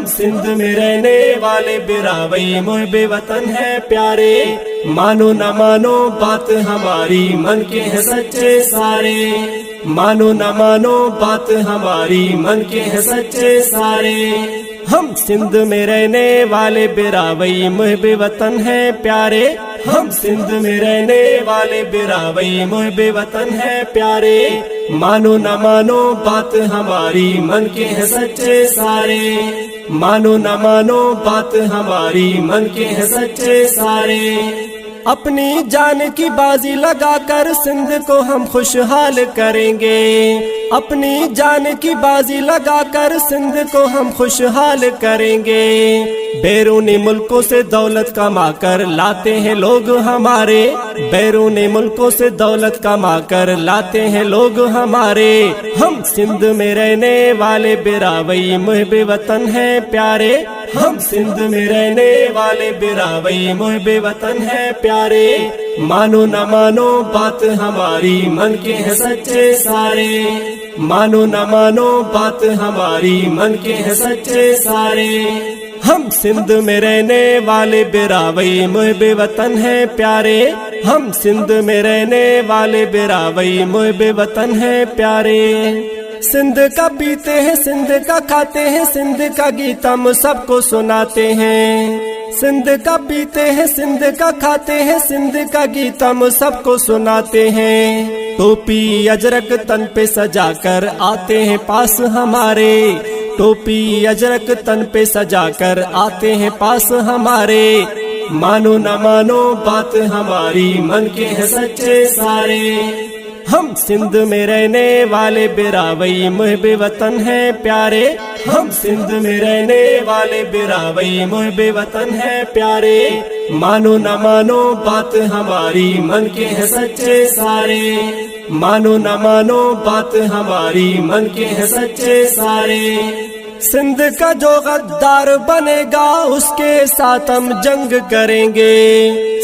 ہم سندھ میں رہنے والے براوئی محب وطن ہیں پیارے، مانو نہ مانو بات ہماری من کے ہیں سچے سارے، مانو نہ مانو بات ہماری من کے ہیں سچے سارے۔ ہم سندھ میں رہنے والے براوئی محب وطن ہیں پیارے، ہم سندھ میں رہنے والے براوئی محب وطن ہیں پیارے، مانو نہ مانو بات ہماری من کے ہیں سچے سارے، مانو نہ مانو بات ہماری من کے ہیں سچے سارے۔ اپنی جان کی بازی لگا کر سندھ کو ہم خوشحال کریں گے، اپنی جان کی بازی لگا کر سندھ کو ہم خوشحال کریں گے۔ بیرونی ملکوں سے دولت کما کر لاتے ہیں لوگ ہمارے، بیرونی ملکوں سے دولت کما کر لاتے ہیں لوگ ہمارے، ہم سندھ میں رہنے والے براوئی محب وطن ہیں پیارے، ہم سندھ میں رہنے والے براوئی محب وطن ہیں پیارے، مانو نہ مانو بات ہماری من کے ہیں سچے سارے، مانو نہ مانو بات ہماری من کے ہیں سچے سارے۔ ہم سندھ میں رہنے والے براوئی محب وطن ہیں پیارے، ہم سندھ میں رہنے والے براوئی محب وطن ہیں پیارے۔ سندھ کا پیتے ہیں سندھ کا کھاتے ہیں، سندھ کا گیت ہم سب کو سناتے ہیں، سندھ کا پیتے ہیں سندھ کا کھاتے ہیں، سندھ کا گیت ہم سب کو سناتے ہیں۔ ٹوپی اجرک تن پہ سجا کر آتے ہیں پاس ہمارے، ٹوپی اجرک تن پہ سجا کر آتے ہیں پاس ہمارے، مانو نہ مانو بات ہماری من کے ہیں سچے سارے۔ ہم سندھ میں رہنے والے براوئی محب وطن ہیں پیارے، ہم سندھ میں رہنے والے براوئی محب وطن ہیں پیارے، مانو نہ مانو بات ہماری من کے ہیں سچے سارے، مانو نہ مانو بات ہماری من کے ہیں سچے سارے۔ سندھ کا جو غدار بنے گا اس کے ساتھ ہم جنگ کریں گے،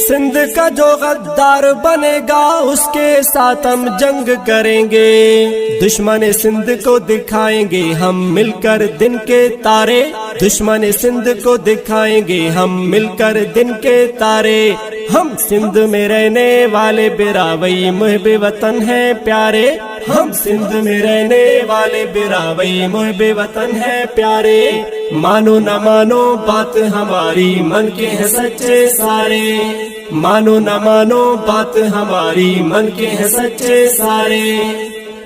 سندھ کا جو غدار بنے گا اس کے ساتھ ہم جنگ کریں گے، دشمن سندھ کو دکھائیں گے ہم مل کر دن کے تارے، دشمن سندھ کو دکھائیں گے ہم مل کر دن کے تارے، ہم سندھ میں رہنے والے براوئی محب وطن ہیں پیارے، ہم سندھ میں رہنے والے براوئی محب وطن ہیں پیارے، مانو نہ مانو بات ہماری من کے ہیں سچے سارے، مانو نہ مانو بات ہماری من کے ہیں سچے سارے۔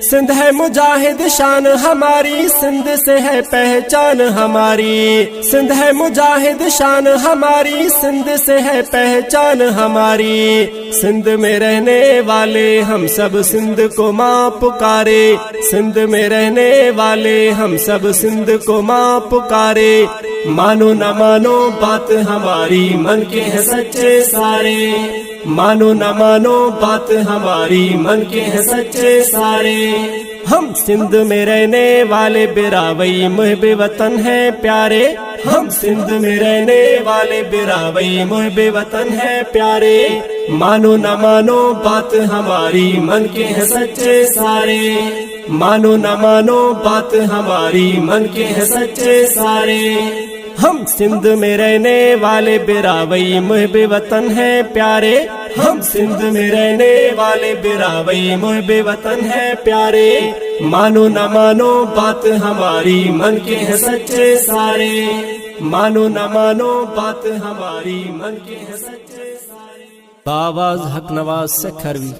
سندھ ہے مجاہد شان ہماری، سندھ سے ہے پہچان ہماری، سندھ ہے مجاہد شان ہماری، سندھ سے ہے پہچان ہماری، سندھ میں رہنے والے ہم سب سندھ کو ماں پکارے، سندھ میں رہنے والے ہم سب سندھ کو ماں پکارے، مانو نہ مانو بات ہماری من کے ہیں سچے سارے، مانو نہ مانو بات ہماری من کے ہیں سچے سارے۔ ہم سندھ میں رہنے والے براوئی محب وطن ہیں پیارے، ہم سندھ میں رہنے والے براوئی محب وطن ہیں پیارے، مانو نہ مانو بات ہماری من کے ہیں سچے سارے، مانو نہ مانو بات ہماری من کے ہیں سچے سارے۔ ہم سندھ میں رہنے والے براوئی محب وطن ہیں پیارے، ہم سندھ میں رہنے والے براوئی محب وطن ہیں پیارے، مانو نہ مانو بات ہماری من کے ہیں سچے سارے، مانو نہ مانو بات ہماری من کے ہیں سچے سارے۔ باواز حق نواز سے کھروی